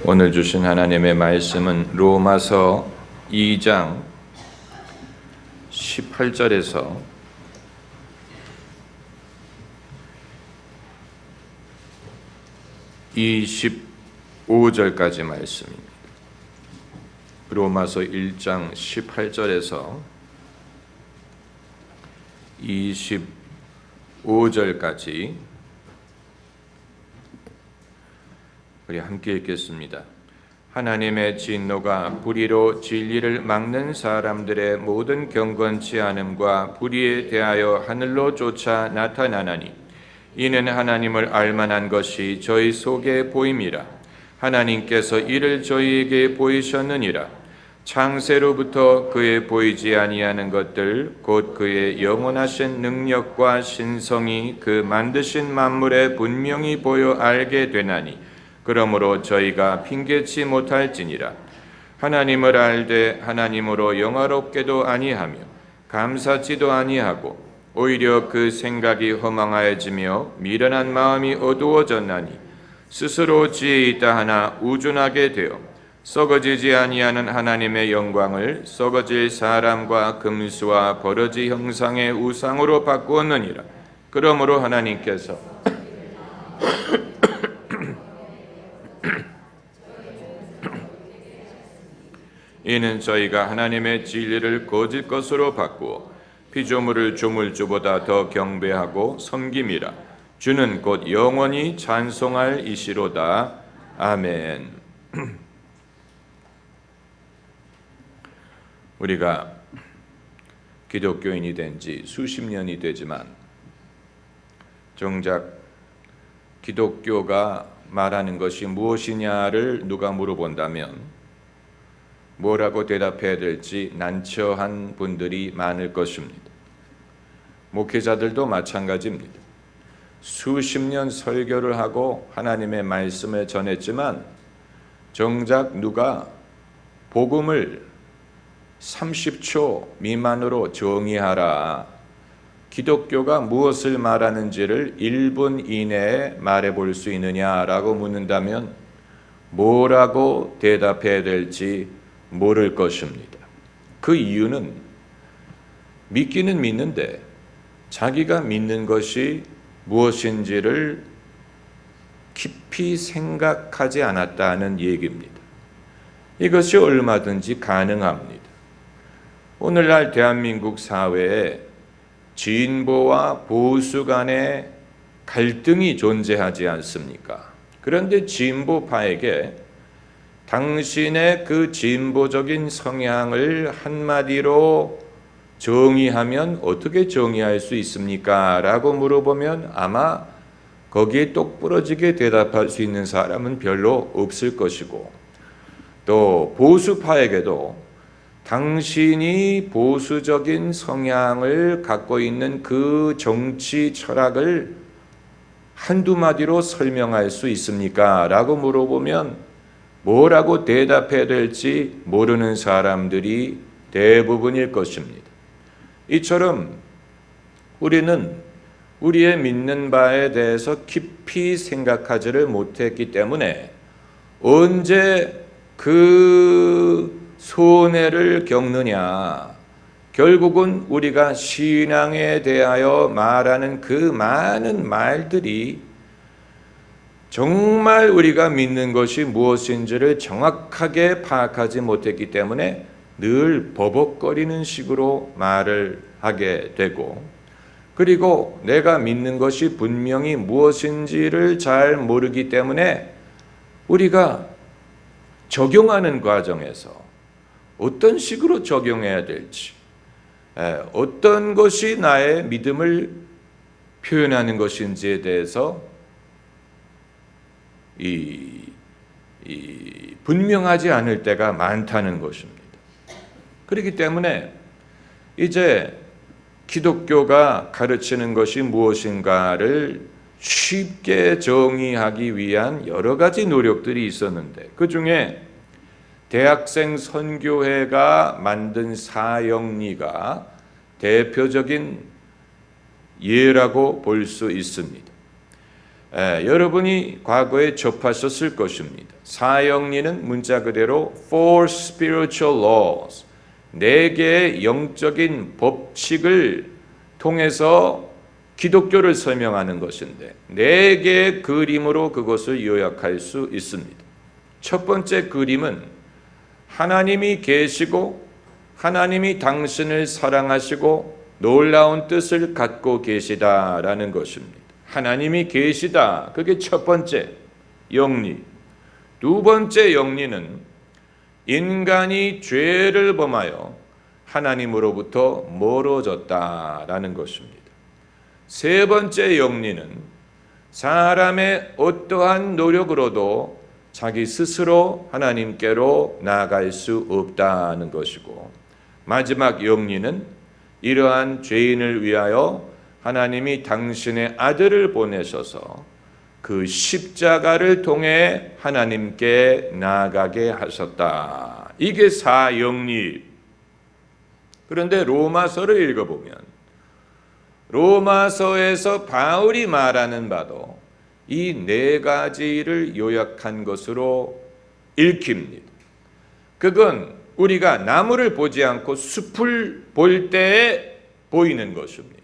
오늘 주신 하나님의 말씀은 로마서 2장 18절에서 25절까지 말씀입니다. 로마서 1장 18절에서 25절까지 우리 함께 읽겠습니다. 하나님의 진노가 불의로 진리를 막는 사람들의 모든 경건치 않음과 불의에 대하여 하늘로 쫓아 나타나나니 이는 하나님을 알만한 것이 저희 속에 보임이라. 하나님께서 이를 저희에게 보이셨느니라. 창세로부터 그의 보이지 아니하는 것들 곧 그의 영원하신 능력과 신성이 그 만드신 만물에 분명히 보여 알게 되나니 그러므로 저희가 핑계치 못할지니라. 하나님을 알되 하나님으로 영화롭게도 아니하며 감사치도 아니하고 오히려 그 생각이 허망하여지며 미련한 마음이 어두워졌나니 스스로 지혜 있다 하나 우둔하게 되어 썩어지지 아니하는 하나님의 영광을 썩어질 사람과 금수와 버러지 형상의 우상으로 바꾸었느니라. 그러므로 하나님께서 이는 저희가 하나님의 진리를 거짓 것으로 바꾸어 피조물을 조물주보다 더 경배하고 섬김이라. 주는 곧 영원히 찬송할 이시로다. 아멘. 우리가 기독교인이 된 지 수십 년이 되지만 정작 기독교가 말하는 것이 무엇이냐를 누가 물어본다면 뭐라고 대답해야 될지 난처한 분들이 많을 것입니다. 목회자들도 마찬가지입니다. 수십 년 설교를 하고 하나님의 말씀을 전했지만 정작 누가 복음을 30초 미만으로 정의하라, 기독교가 무엇을 말하는지를 1분 이내에 말해볼 수 있느냐라고 묻는다면 뭐라고 대답해야 될지 모를 것입니다. 그 이유는 믿기는 믿는데 자기가 믿는 것이 무엇인지를 깊이 생각하지 않았다는 얘기입니다. 이것이 얼마든지 가능합니다. 오늘날 대한민국 사회에 진보와 보수 간의 갈등이 존재하지 않습니까? 그런데 진보파에게 당신의 그 진보적인 성향을 한마디로 정의하면 어떻게 정의할 수 있습니까? 라고 물어보면 아마 거기에 똑부러지게 대답할 수 있는 사람은 별로 없을 것이고, 또 보수파에게도 당신이 보수적인 성향을 갖고 있는 그 정치 철학을 한두 마디로 설명할 수 있습니까? 라고 물어보면 뭐라고 대답해야 될지 모르는 사람들이 대부분일 것입니다. 이처럼 우리는 우리의 믿는 바에 대해서 깊이 생각하지를 못했기 때문에 언제 그 손해를 겪느냐, 결국은 우리가 신앙에 대하여 말하는 그 많은 말들이 정말 우리가 믿는 것이 무엇인지를 정확하게 파악하지 못했기 때문에 늘 버벅거리는 식으로 말을 하게 되고, 그리고 내가 믿는 것이 분명히 무엇인지를 잘 모르기 때문에 우리가 적용하는 과정에서 어떤 식으로 적용해야 될지, 어떤 것이 나의 믿음을 표현하는 것인지에 대해서 분명하지 않을 때가 많다는 것입니다. 그렇기 때문에 이제 기독교가 가르치는 것이 무엇인가를 쉽게 정의하기 위한 여러 가지 노력들이 있었는데, 그 중에 대학생 선교회가 만든 사형리가 대표적인 예라고 볼 수 있습니다. 여러분이 과거에 접하셨을 것입니다. 사영리는 문자 그대로 four spiritual laws, 4개의 영적인 법칙을 통해서 기독교를 설명하는 것인데 4개의 그림으로 그것을 요약할 수 있습니다. 첫 번째 그림은 하나님이 계시고 하나님이 당신을 사랑하시고 놀라운 뜻을 갖고 계시다라는 것입니다. 하나님이 계시다. 그게 첫 번째 영리. 두 번째 영리는 인간이 죄를 범하여 하나님으로부터 멀어졌다라는 것입니다. 세 번째 영리는 사람의 어떠한 노력으로도 자기 스스로 하나님께로 나아갈 수 없다는 것이고, 마지막 영리는 이러한 죄인을 위하여 하나님이 당신의 아들을 보내셔서 그 십자가를 통해 하나님께 나아가게 하셨다. 이게 사영리. 그런데 로마서를 읽어보면 로마서에서 바울이 말하는 바도 이 4가지를 요약한 것으로 읽힙니다. 그건 우리가 나무를 보지 않고 숲을 볼 때에 보이는 것입니다.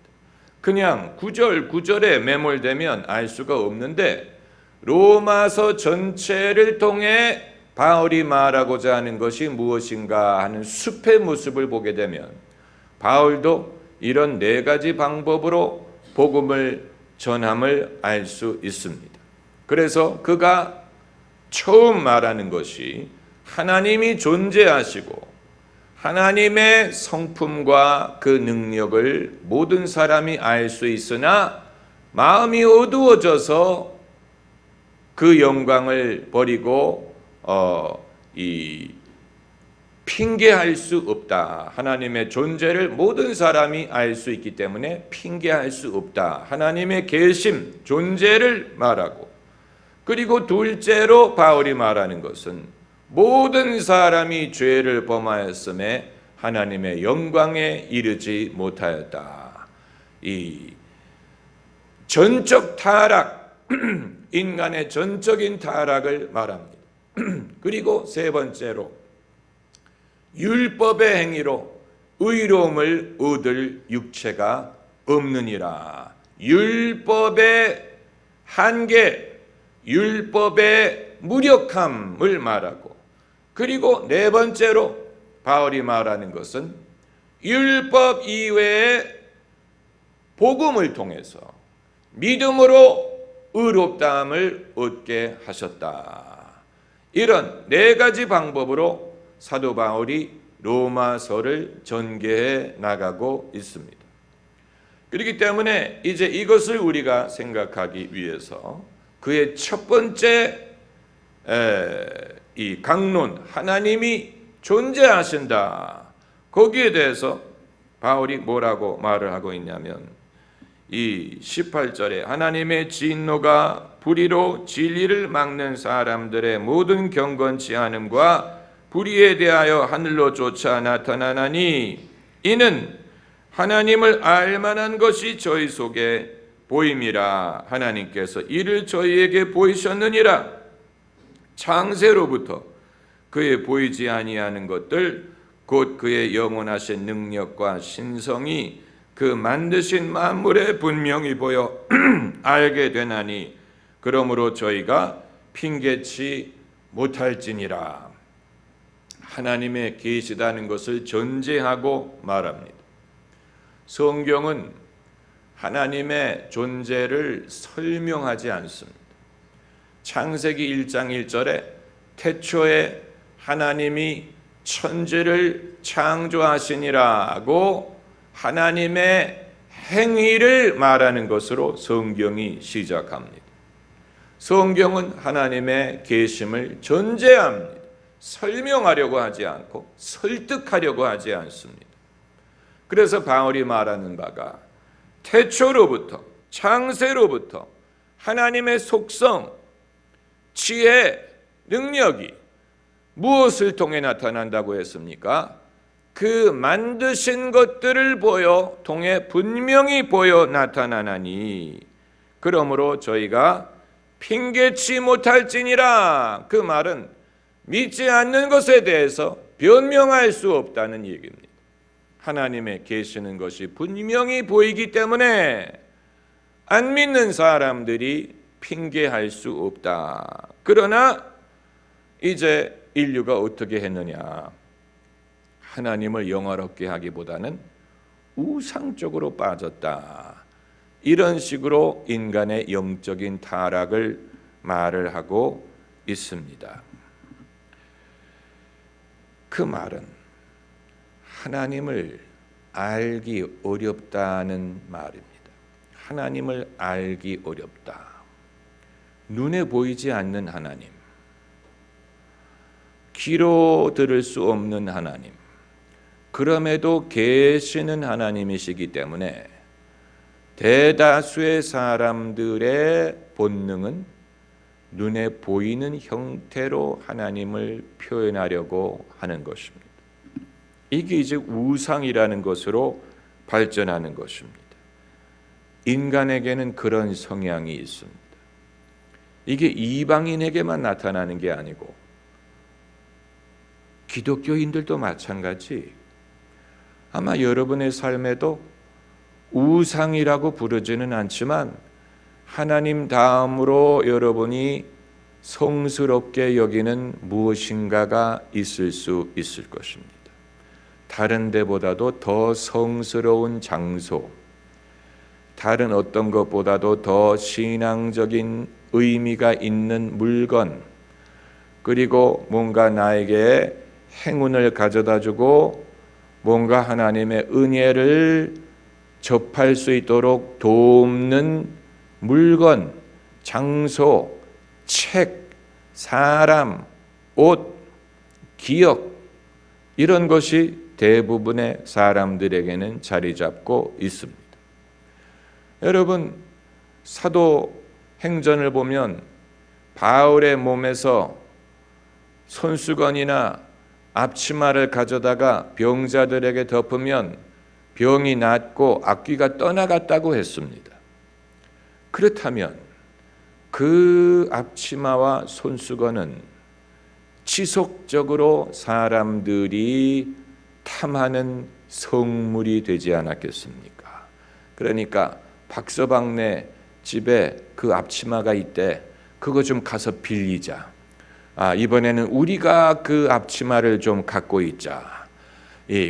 그냥 구절에 매몰되면 알 수가 없는데 로마서 전체를 통해 바울이 말하고자 하는 것이 무엇인가 하는 숲의 모습을 보게 되면 바울도 이런 4가지 방법으로 복음을 전함을 알 수 있습니다. 그래서 그가 처음 말하는 것이 하나님이 존재하시고 하나님의 성품과 그 능력을 모든 사람이 알 수 있으나 마음이 어두워져서 그 영광을 버리고 핑계할 수 없다. 하나님의 존재를 모든 사람이 알 수 있기 때문에 핑계할 수 없다. 하나님의 계심, 존재를 말하고, 그리고 둘째로 바울이 말하는 것은 모든 사람이 죄를 범하였음에 하나님의 영광에 이르지 못하였다. 이 전적 타락, 인간의 전적인 타락을 말합니다. 그리고 세 번째로 율법의 행위로 의로움을 얻을 육체가 없느니라. 율법의 한계, 율법의 무력함을 말하고, 그리고 네 번째로 바울이 말하는 것은 율법 이외에 복음을 통해서 믿음으로 의롭다함을 얻게 하셨다. 이런 4가지 방법으로 사도 바울이 로마서를 전개해 나가고 있습니다. 그렇기 때문에 이제 이것을 우리가 생각하기 위해서 그의 첫 번째 이 강론, 하나님이 존재하신다. 거기에 대해서 바울이 뭐라고 말을 하고 있냐면 이 18절에 하나님의 진노가 불의로 진리를 막는 사람들의 모든 경건치 않음과 불의에 대하여 하늘로 쫓아 나타나나니 이는 하나님을 알만한 것이 저희 속에 보임이라. 하나님께서 이를 저희에게 보이셨느니라. 창세로부터 그의 보이지 아니하는 것들 곧 그의 영원하신 능력과 신성이 그 만드신 만물에 분명히 보여 알게 되나니 그러므로 저희가 핑계치 못할지니라. 하나님의 계시다는 것을 전제하고 말합니다. 성경은 하나님의 존재를 설명하지 않습니다. 창세기 1장 1절에 태초에 하나님이 천지를 창조하시니라고 하나님의 행위를 말하는 것으로 성경이 시작합니다. 성경은 하나님의 계심을 전제합니다. 설명하려고 하지 않고 설득하려고 하지 않습니다. 그래서 바울이 말하는 바가 태초로부터, 창세로부터 하나님의 속성, 지혜, 능력이 무엇을 통해 나타난다고 했습니까? 그 만드신 것들을 통해 분명히 보여 나타나나니 그러므로 저희가 핑계치 못할지니라. 그 말은 믿지 않는 것에 대해서 변명할 수 없다는 얘기입니다. 하나님의 계시는 것이 분명히 보이기 때문에 안 믿는 사람들이 핑계할 수 없다. 그러나 이제 인류가 어떻게 했느냐? 하나님을 영화롭게 하기보다는 우상 쪽으로 빠졌다. 이런 식으로 인간의 영적인 타락을 말을 하고 있습니다. 그 말은 하나님을 알기 어렵다는 말입니다. 하나님을 알기 어렵다. 눈에 보이지 않는 하나님, 귀로 들을 수 없는 하나님, 그럼에도 계시는 하나님이시기 때문에 대다수의 사람들의 본능은 눈에 보이는 형태로 하나님을 표현하려고 하는 것입니다. 이게 이제 우상이라는 것으로 발전하는 것입니다. 인간에게는 그런 성향이 있습니다. 이게 이방인에게만 나타나는 게 아니고 기독교인들도 마찬가지. 아마 여러분의 삶에도 우상이라고 부르지는 않지만 하나님 다음으로 여러분이 성스럽게 여기는 무엇인가가 있을 수 있을 것입니다. 다른 데보다도 더 성스러운 장소, 다른 어떤 것보다도 더 신앙적인 의미가 있는 물건, 그리고 뭔가 나에게 행운을 가져다주고 뭔가 하나님의 은혜를 접할 수 있도록 돕는 물건, 장소, 책, 사람, 옷, 기억, 이런 것이 대부분의 사람들에게는 자리 잡고 있습니다. 여러분, 사도행전을 보면 바울의 몸에서 손수건이나 앞치마를 가져다가 병자들에게 덮으면 병이 낫고 악귀가 떠나갔다고 했습니다. 그렇다면 그 앞치마와 손수건은 지속적으로 사람들이 탐하는 성물이 되지 않았겠습니까? 그러니까 박서방네 집에 그 앞치마가 있대. 그거 좀 가서 빌리자. 이번에는 우리가 그 앞치마를 좀 갖고 있자.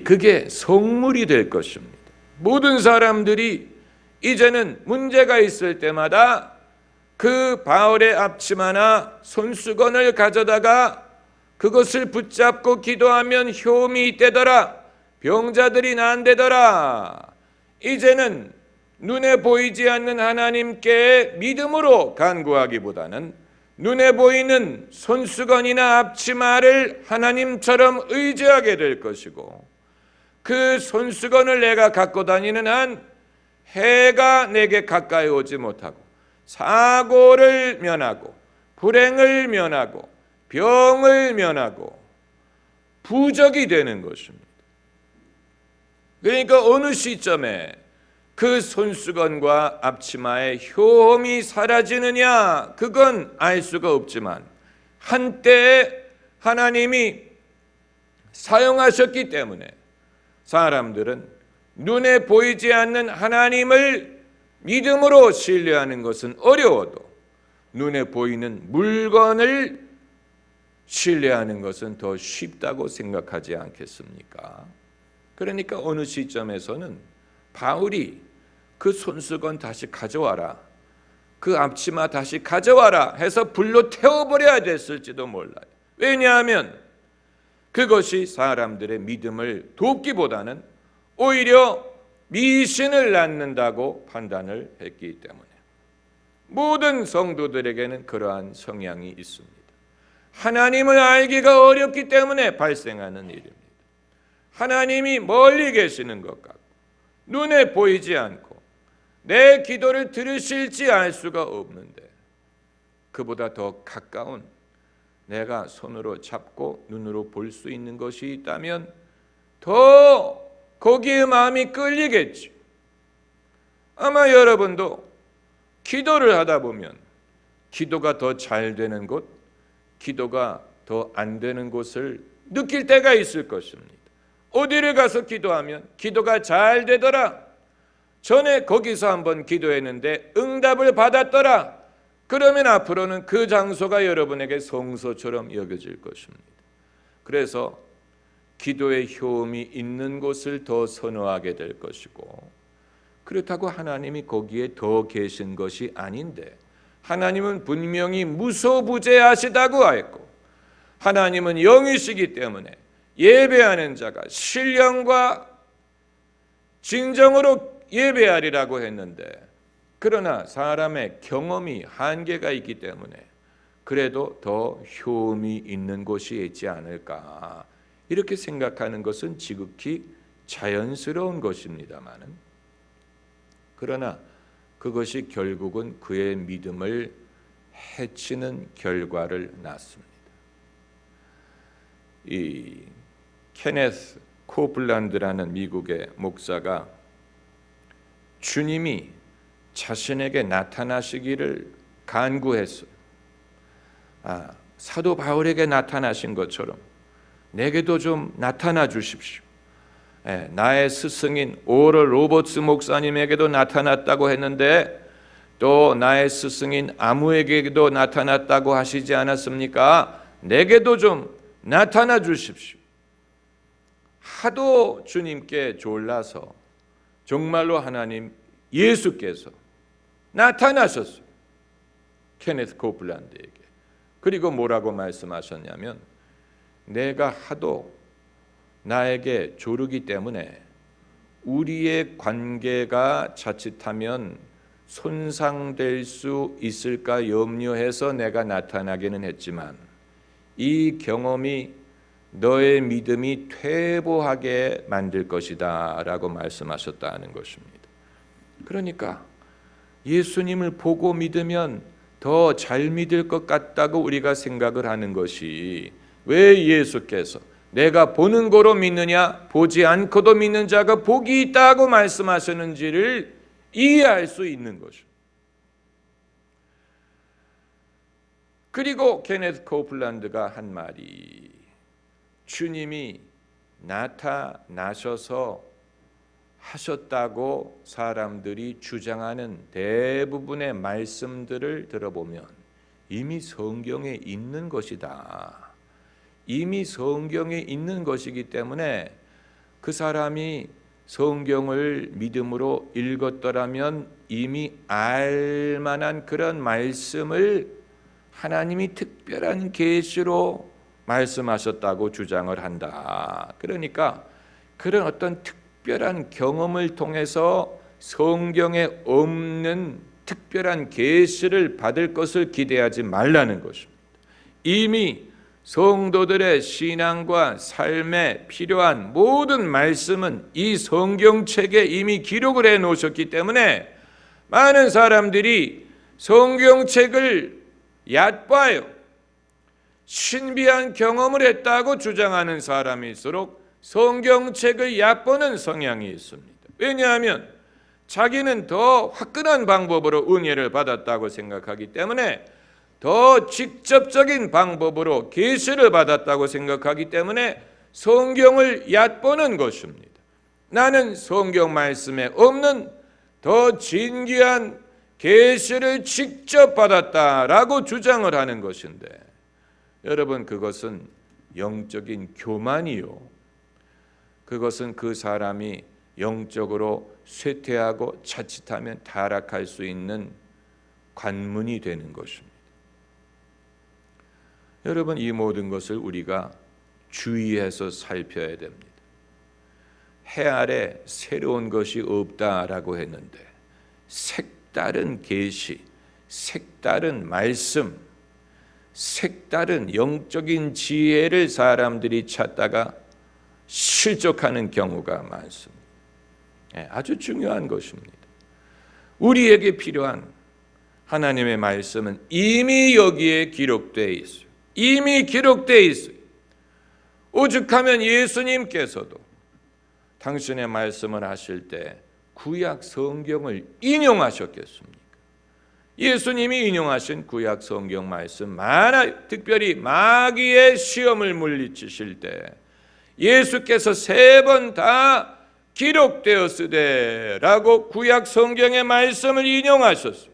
그게 성물이 될 것입니다. 모든 사람들이 이제는 문제가 있을 때마다 그 바울의 앞치마나 손수건을 가져다가 그것을 붙잡고 기도하면 효험이 있대더라. 병자들이 나은대더라. 이제는 눈에 보이지 않는 하나님께 믿음으로 간구하기보다는 눈에 보이는 손수건이나 앞치마를 하나님처럼 의지하게 될 것이고, 그 손수건을 내가 갖고 다니는 한 해가 내게 가까이 오지 못하고 사고를 면하고 불행을 면하고 병을 면하고 부적이 되는 것입니다. 그러니까 어느 시점에 그 손수건과 앞치마의 효험이 사라지느냐, 그건 알 수가 없지만 한때 하나님이 사용하셨기 때문에 사람들은 눈에 보이지 않는 하나님을 믿음으로 신뢰하는 것은 어려워도 눈에 보이는 물건을 신뢰하는 것은 더 쉽다고 생각하지 않겠습니까? 그러니까 어느 시점에서는 바울이 그 손수건 다시 가져와라, 그 앞치마 다시 가져와라 해서 불로 태워버려야 됐을지도 몰라요. 왜냐하면 그것이 사람들의 믿음을 돕기보다는 오히려 미신을 낳는다고 판단을 했기 때문에 모든 성도들에게는 그러한 성향이 있습니다. 하나님을 알기가 어렵기 때문에 발생하는 일입니다. 하나님이 멀리 계시는 것 같고 눈에 보이지 않고 내 기도를 들으실지 알 수가 없는데, 그보다 더 가까운 내가 손으로 잡고 눈으로 볼 수 있는 것이 있다면 더 거기에 마음이 끌리겠지. 아마 여러분도 기도를 하다 보면 기도가 더 잘 되는 곳, 기도가 더 안 되는 곳을 느낄 때가 있을 것입니다. 어디를 가서 기도하면 기도가 잘 되더라, 전에 거기서 한번 기도했는데 응답을 받았더라, 그러면 앞으로는 그 장소가 여러분에게 성소처럼 여겨질 것입니다. 그래서 기도의 효험이 있는 곳을 더 선호하게 될 것이고, 그렇다고 하나님이 거기에 더 계신 것이 아닌데, 하나님은 분명히 무소부재하시다고 했고, 하나님은 영이시기 때문에 예배하는 자가 신령과 진정으로 예배하리라고 했는데, 그러나 사람의 경험이 한계가 있기 때문에 그래도 더 효험이 있는 곳이 있지 않을까, 이렇게 생각하는 것은 지극히 자연스러운 것입니다마는, 그러나 그것이 결국은 그의 믿음을 해치는 결과를 낳습니다. 이 케네스 코플란드라는 미국의 목사가 주님이 자신에게 나타나시기를 간구했어요. 사도 바울에게 나타나신 것처럼 내게도 좀 나타나 주십시오. 나의 스승인 오럴 로버츠 목사님에게도 나타났다고 했는데, 또 나의 스승인 아무에게도 나타났다고 하시지 않았습니까? 내게도 좀 나타나 주십시오. 하도 주님께 졸라서 정말로 하나님 예수께서 나타나셨어요, 케네스 코플란드에게. 그리고 뭐라고 말씀하셨냐면, 내가 하도 나에게 조르기 때문에 우리의 관계가 자칫하면 손상될 수 있을까 염려해서 내가 나타나기는 했지만, 이 경험이 너의 믿음이 퇴보하게 만들 것이다 라고 말씀하셨다는 것입니다. 그러니까 예수님을 보고 믿으면 더 잘 믿을 것 같다고 우리가 생각을 하는 것이, 왜 예수께서 내가 보는 거로 믿느냐 보지 않고도 믿는 자가 복이 있다고 말씀하셨는지를 이해할 수 있는 것입니다. 그리고 케네스 코플란드가 한 말이, 주님이 나타나셔서 하셨다고 사람들이 주장하는 대부분의 말씀들을 들어보면 이미 성경에 있는 것이다. 이미 성경에 있는 것이기 때문에 그 사람이 성경을 믿음으로 읽었더라면 이미 알 만한 그런 말씀을 하나님이 특별한 계시로 말씀하셨다고 주장을 한다. 그러니까 그런 어떤 특별한 경험을 통해서 성경에 없는 특별한 계시를 받을 것을 기대하지 말라는 것입니다. 이미 성도들의 신앙과 삶에 필요한 모든 말씀은 이 성경책에 이미 기록을 해 놓으셨기 때문에 많은 사람들이 성경책을 얕봐요. 신비한 경험을 했다고 주장하는 사람일수록 성경책을 얕보는 성향이 있습니다. 왜냐하면 자기는 더 화끈한 방법으로 은혜를 받았다고 생각하기 때문에, 더 직접적인 방법으로 계시를 받았다고 생각하기 때문에 성경을 얕보는 것입니다. 나는 성경 말씀에 없는 더 진귀한 계시를 직접 받았다라고 주장을 하는 것인데, 여러분, 그것은 영적인 교만이요, 그것은 그 사람이 영적으로 쇠퇴하고 자칫하면 타락할 수 있는 관문이 되는 것입니다. 여러분, 이 모든 것을 우리가 주의해서 살펴야 됩니다. 해 아래 새로운 것이 없다라고 했는데, 색다른 계시, 색다른 말씀, 색다른 영적인 지혜를 사람들이 찾다가 실족하는 경우가 많습니다. 아주 중요한 것입니다. 우리에게 필요한 하나님의 말씀은 이미 여기에 기록되어 있어요. 이미 기록되어 있어요. 오죽하면 예수님께서도 당신의 말씀을 하실 때 구약 성경을 인용하셨겠습니까? 예수님이 인용하신 구약 성경 말씀 특별히 마귀의 시험을 물리치실 때 예수께서 3번 다 기록되었으되 라고 구약 성경의 말씀을 인용하셨어요.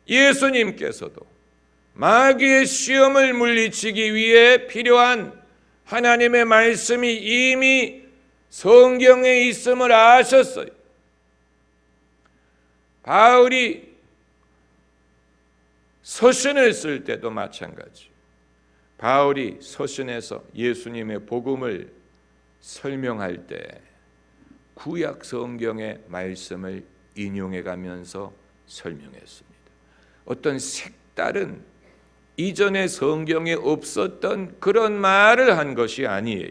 예수님께서도 마귀의 시험을 물리치기 위해 필요한 하나님의 말씀이 이미 성경에 있음을 아셨어요. 바울이 서신을 쓸 때도 마찬가지. 바울이 서신에서 예수님의 복음을 설명할 때 구약 성경의 말씀을 인용해 가면서 설명했습니다. 어떤 색다른 이전의 성경에 없었던 그런 말을 한 것이 아니에요.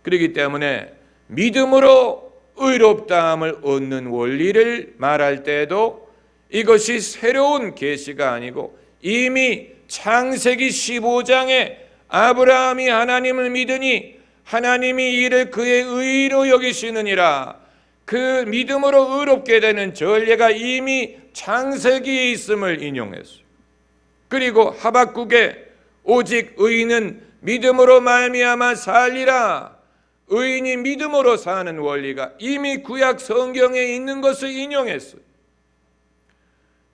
그렇기 때문에 믿음으로 의롭다함을 얻는 원리를 말할 때에도 이것이 새로운 계시가 아니고 이미 창세기 15장에 아브라함이 하나님을 믿으니 하나님이 이를 그의 의로 여기시느니라, 그 믿음으로 의롭게 되는 전례가 이미 창세기에 있음을 인용했어요. 그리고 하박국에 오직 의인은 믿음으로 말미암아 살리라, 의인이 믿음으로 사는 원리가 이미 구약 성경에 있는 것을 인용했어요.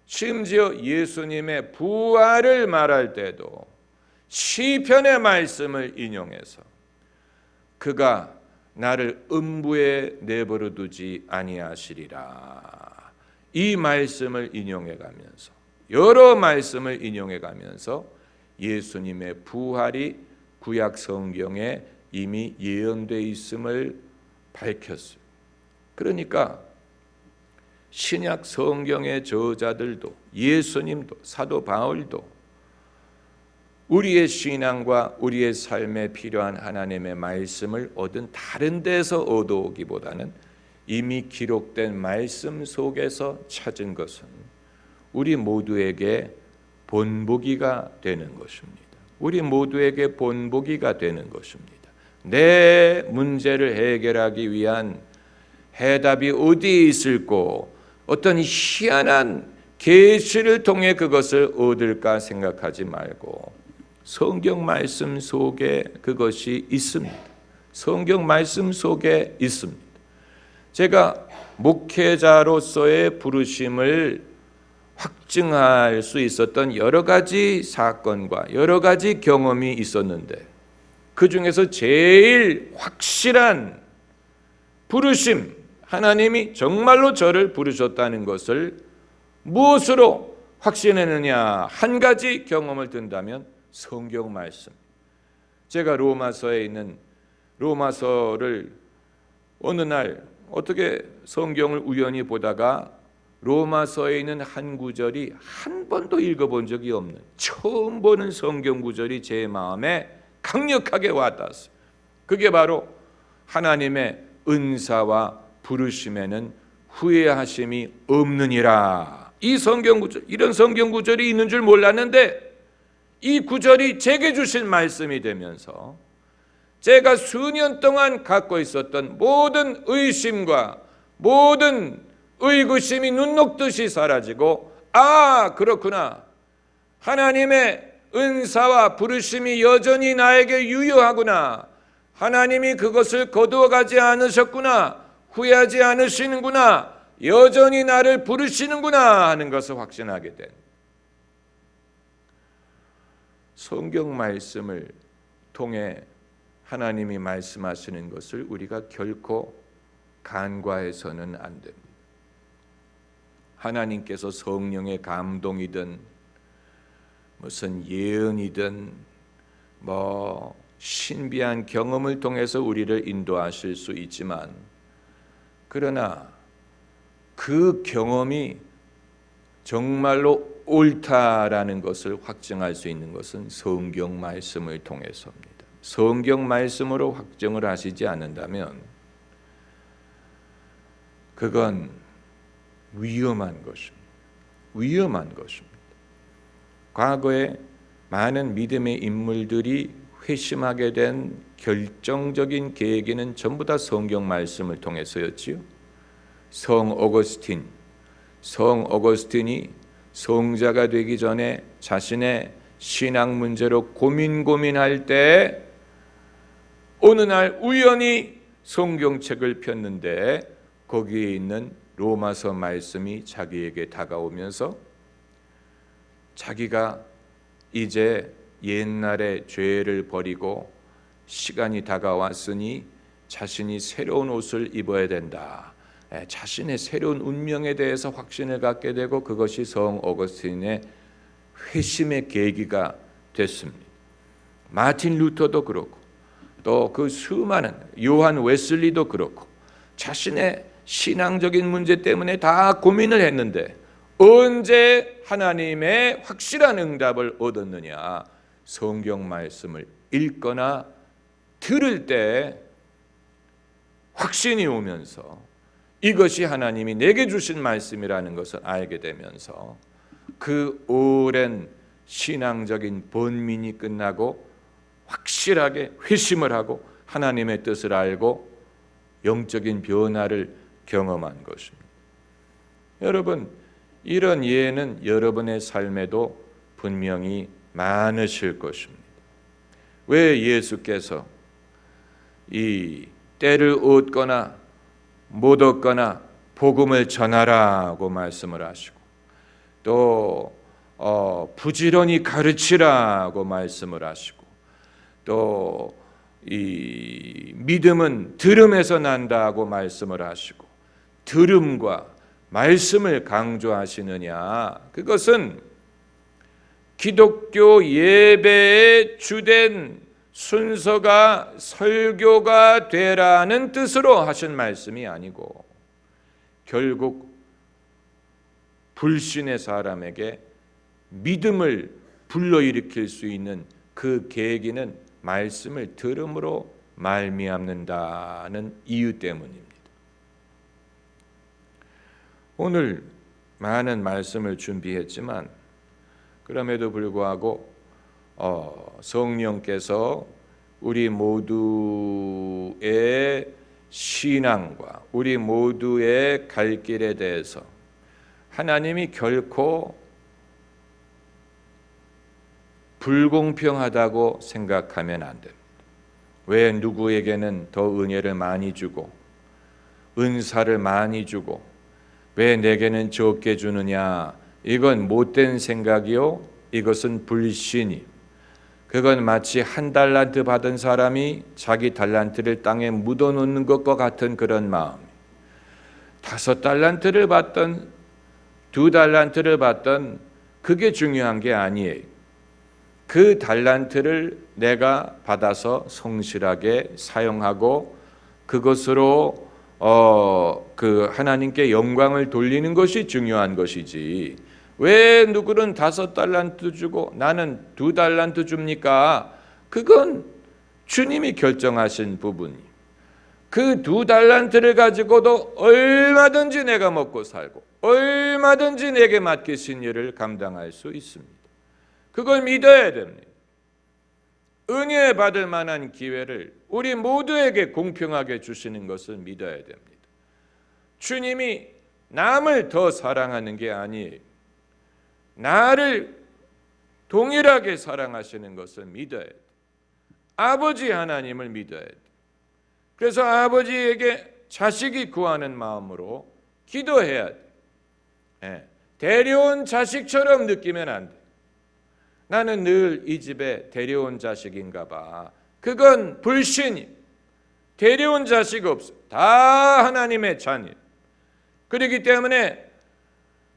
심지어 예수님의 부활을 말할 때도 시편의 말씀을 인용해서 그가 나를 음부에 내버려 두지 아니하시리라, 이 말씀을 인용해 가면서 여러 말씀을 인용해 가면서 예수님의 부활이 구약 성경에 이미 예언되어 있음을 밝혔어요. 그러니까 신약 성경의 저자들도 예수님도 사도 바울도 우리의 신앙과 우리의 삶에 필요한 하나님의 말씀을 다른 데서 얻어오기보다는 이미 기록된 말씀 속에서 찾은 것은 우리 모두에게 본보기가 되는 것입니다. 우리 모두에게 본보기가 되는 것입니다. 내 문제를 해결하기 위한 해답이 어디에 있을고 어떤 희한한 계시를 통해 그것을 얻을까 생각하지 말고 성경 말씀 속에 그것이 있습니다. 성경 말씀 속에 있습니다. 제가 목회자로서의 부르심을 확증할 수 있었던 여러 가지 사건과 여러 가지 경험이 있었는데 그 중에서 제일 확실한 부르심, 하나님이 정말로 저를 부르셨다는 것을 무엇으로 확신했느냐, 한 가지 경험을 든다면 성경 말씀. 제가 로마서에 있는 로마서를 어느 날 어떻게 성경을 우연히 보다가 로마서에 있는 한 구절이 한 번도 읽어본 적이 없는 처음 보는 성경 구절이 제 마음에 강력하게 와닿았어요. 그게 바로 하나님의 은사와 부르심에는 후회하심이 없느니라. 이 성경 구절, 이런 성경 구절이 있는 줄 몰랐는데 이 구절이 제게 주신 말씀이 되면서 제가 수년 동안 갖고 있었던 모든 의심과 모든 의구심이 눈 녹듯이 사라지고, 아, 그렇구나, 하나님의 은사와 부르심이 여전히 나에게 유효하구나, 하나님이 그것을 거두어가지 않으셨구나, 후회하지 않으시는구나, 여전히 나를 부르시는구나 하는 것을 확신하게 된, 성경 말씀을 통해 하나님이 말씀하시는 것을 우리가 결코 간과해서는 안 됩니다. 하나님께서 성령의 감동이든 무슨 예언이든 신비한 경험을 통해서 우리를 인도하실 수 있지만, 그러나 그 경험이 정말로 옳다라는 것을 확증할 수 있는 것은 성경 말씀을 통해서입니다. 성경 말씀으로 확정을 하시지 않는다면 그건 위험한 것입니다. 위험한 것입니다. 과거에 많은 믿음의 인물들이 회심하게 된 결정적인 계기는 전부 다 성경 말씀을 통해서였지요. 성 어거스틴, 성 어거스틴이 성자가 되기 전에 자신의 신앙 문제로 고민할 때 어느 날 우연히 성경책을 폈는데 거기에 있는 로마서 말씀이 자기에게 다가오면서 자기가 이제 옛날의 죄를 버리고 시간이 다가왔으니 자신이 새로운 옷을 입어야 된다. 자신의 새로운 운명에 대해서 확신을 갖게 되고 그것이 성 어거스틴의 회심의 계기가 됐습니다. 마틴 루터도 그렇고 또 그 수많은 요한 웨슬리도 그렇고 자신의 신앙적인 문제 때문에 다 고민을 했는데 언제 하나님의 확실한 응답을 얻었느냐? 성경 말씀을 읽거나 들을 때 확신이 오면서 이것이 하나님이 내게 주신 말씀이라는 것을 알게 되면서 그 오랜 신앙적인 번민이 끝나고 확실하게 회심을 하고 하나님의 뜻을 알고 영적인 변화를 경험한 것입니다. 여러분, 이런 예는 여러분의 삶에도 분명히 많으실 것입니다. 왜 예수께서 이 때를 얻거나 못 얻거나 복음을 전하라고 말씀을 하시고 또 부지런히 가르치라고 말씀을 하시고 또 이 믿음은 들음에서 난다고 말씀을 하시고 들음과 말씀을 강조하시느냐? 그것은 기독교 예배의 주된 순서가 설교가 되라는 뜻으로 하신 말씀이 아니고 결국 불신의 사람에게 믿음을 불러일으킬 수 있는 그 계기는 말씀을 들음으로 말미암는다는 이유 때문입니다. 오늘 많은 말씀을 준비했지만 그럼에도 불구하고 성령께서 우리 모두의 신앙과 우리 모두의 갈 길에 대해서 하나님이 결코 불공평하다고 생각하면 안 됩니다. 왜 누구에게는 더 은혜를 많이 주고 은사를 많이 주고 왜 내게는 적게 주느냐? 이건 못된 생각이요. 이것은 불신이. 그건 마치 한 달란트 받은 사람이 자기 달란트를 땅에 묻어놓는 것과 같은 그런 마음. 5달란트를 받던 2달란트를 받던 그게 중요한 게 아니에요. 그 달란트를 내가 받아서 성실하게 사용하고 그것으로 그 하나님께 영광을 돌리는 것이 중요한 것이지 왜 누구는 5달란트 주고 나는 2달란트 줍니까? 그건 주님이 결정하신 부분이 그 2달란트를 가지고도 얼마든지 내가 먹고 살고 얼마든지 내게 맡기신 일을 감당할 수 있습니다. 그걸 믿어야 됩니다. 은혜 받을 만한 기회를 우리 모두에게 공평하게 주시는 것을 믿어야 됩니다. 주님이 남을 더 사랑하는 게 아니에요. 나를 동일하게 사랑하시는 것을 믿어야 돼요. 아버지 하나님을 믿어야 돼요. 그래서 아버지에게 자식이 구하는 마음으로 기도해야 돼요. 데려온 자식처럼 느끼면 안 돼요. 나는 늘 이 집에 데려온 자식인가 봐. 그건 불신이. 데려온 자식 없어. 다 하나님의 자녀. 그렇기 때문에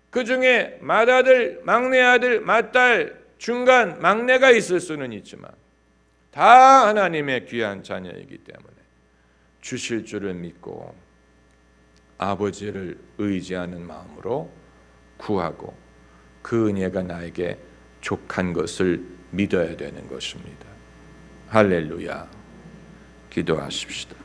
그 중에 맏아들, 막내아들, 맏딸, 중간, 막내가 있을 수는 있지만 다 하나님의 귀한 자녀이기 때문에 주실 줄을 믿고 아버지를 의지하는 마음으로 구하고 그 은혜가 나에게 족한 것을 믿어야 되는 것입니다. 할렐루야. 기도하십시다.